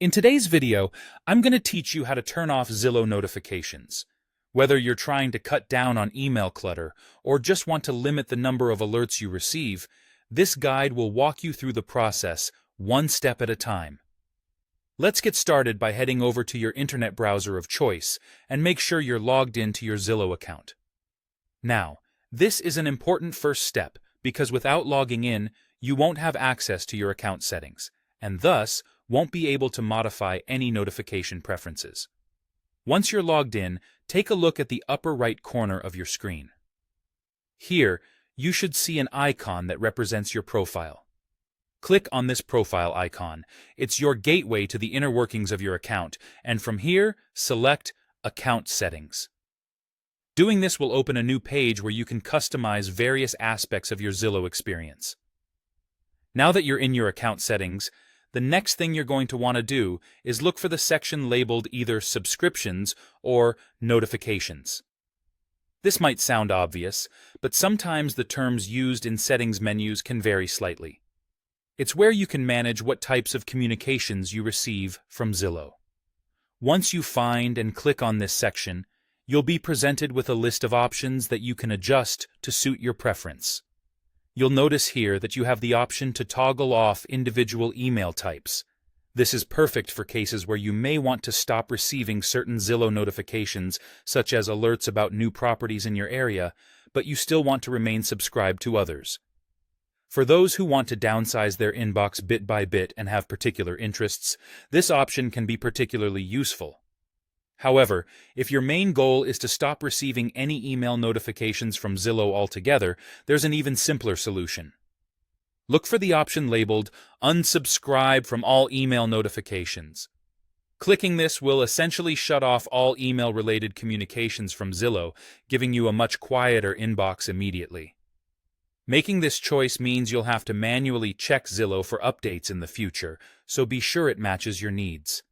In today's video, I'm going to teach you how to turn off Zillow notifications. Whether you're trying to cut down on email clutter or just want to limit the number of alerts you receive, this guide will walk you through the process, one step at a time. Let's get started by heading over to your internet browser of choice and make sure you're logged into your Zillow account. Now, this is an important first step because without logging in, you won't have access to your account settings, and thus won't be able to modify any notification preferences. Once you're logged in, take a look at the upper right corner of your screen. Here, you should see an icon that represents your profile. Click on this profile icon. It's your gateway to the inner workings of your account, and from here, select Account Settings. Doing this will open a new page where you can customize various aspects of your Zillow experience. Now that you're in your account settings, the next thing you're going to want to do is look for the section labeled either Subscriptions or Notifications. This might sound obvious, but sometimes the terms used in settings menus can vary slightly. It's where you can manage what types of communications you receive from Zillow. Once you find and click on this section, you'll be presented with a list of options that you can adjust to suit your preference. You'll notice here that you have the option to toggle off individual email types. This is perfect for cases where you may want to stop receiving certain Zillow notifications, such as alerts about new properties in your area, but you still want to remain subscribed to others. For those who want to downsize their inbox bit by bit and have particular interests, this option can be particularly useful. However, if your main goal is to stop receiving any email notifications from Zillow altogether, there's an even simpler solution. Look for the option labeled Unsubscribe from all email notifications. Clicking this will essentially shut off all email-related communications from Zillow, giving you a much quieter inbox immediately. Making this choice means you'll have to manually check Zillow for updates in the future, so be sure it matches your needs.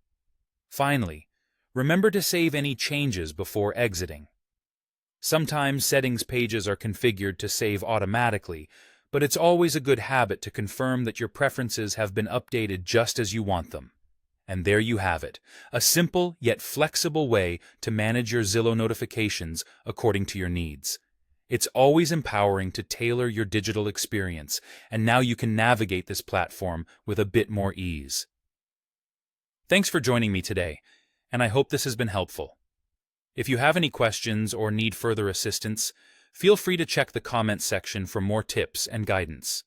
Finally, remember to save any changes before exiting. Sometimes settings pages are configured to save automatically, but it's always a good habit to confirm that your preferences have been updated just as you want them. And there you have it, a simple yet flexible way to manage your Zillow notifications according to your needs. It's always empowering to tailor your digital experience, and now you can navigate this platform with a bit more ease. Thanks for joining me today, and I hope this has been helpful. If you have any questions or need further assistance, feel free to check the comments section for more tips and guidance.